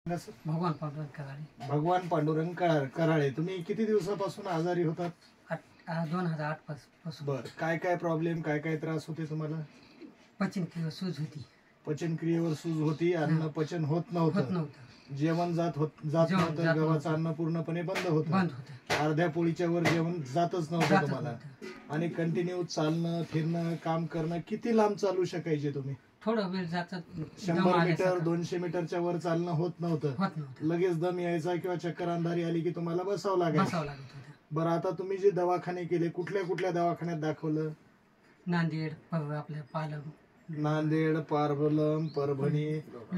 भगवान पांडुरंग कराळे. भगवान पांडुरंग कराळे. तुम्ही किती दिवसापासून आजारी होतात? 2008 पासून. बर, काय काय प्रॉब्लेम, काय काय त्रास होते तुम्हाला? पचनक्रिया सूज होती. पचनक्रियेवर सूज होती, अन्न पचन होत नव्हतं, जेवण जात नव्हतं, गव्हाचं अन्न पूर्णपणे बंद होतं, अर्ध्या पोळीच्या वर जेवण जातच नव्हतं तुम्हाला. आणि कंटिन्यू चालणं फिरणं काम करणं. किती लांब चालू शकायचे तुम्ही? थोडं वेळ जात. 100 मीटर 200 मीटरच्या वर चालणं होत नव्हतं. लगेच दम यायचा किंवा चक्कर अंधारी आली की तुम्हाला बसावं लागायचं. बरं, आता तुम्ही जे दवाखाने केले, कुठल्या कुठल्या दवाखान्यात दाखवलं? नांदेड, आपल्या पालम, नांदेड, पारबलम, परभणी.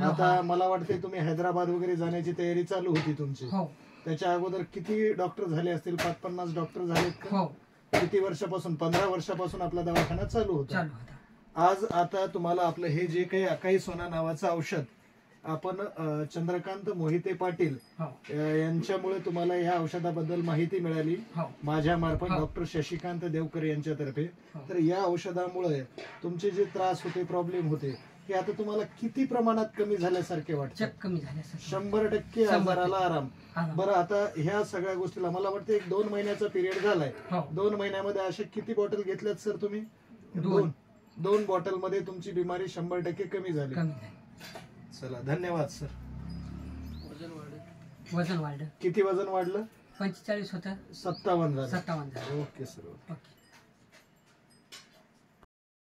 आता मला वाटते तुम्ही हैदराबाद वगैरे जाण्याची तयारी चालू होती तुमची. त्याच्या अगोदर किती डॉक्टर झाले असतील? 50-50 डॉक्टर झालेत का? किती वर्षापासून? 15 वर्षापासून आपला दवाखाना चालू होता. आज आता तुम्हाला आपलं हे जे काही अकाई सोना नावाचं औषध आपण चंद्रकांत मोहिते पाटील यांच्यामुळे तुम्हाला या औषधाबद्दल माहिती मिळाली माझ्या मार्फत, डॉक्टर शशिकांत देवकर यांच्यातर्फे. तर या औषधामुळे तुमचे जे त्रास होते, प्रॉब्लेम होते, हे आता तुम्हाला किती प्रमाणात कमी झाल्यासारखे वाटतं? कमी झाल्यासारखे. 100% आजाराला आराम. बरं, आता ह्या सगळ्या गोष्टीला मला वाटतं 1-2 महिन्याचा पिरियड झालाय. 2 महिन्यामध्ये असे किती बॉटल घेतल्यात सर तुम्ही? 2 बॉटल मध्ये तुमची बिमारी 100% कमी झाली. चला, धन्यवाद सर. वजन वाढलं. किती वजन वाढलं? 45 होतं, 57 झालं. 57 झालं. Okay sir. ओके.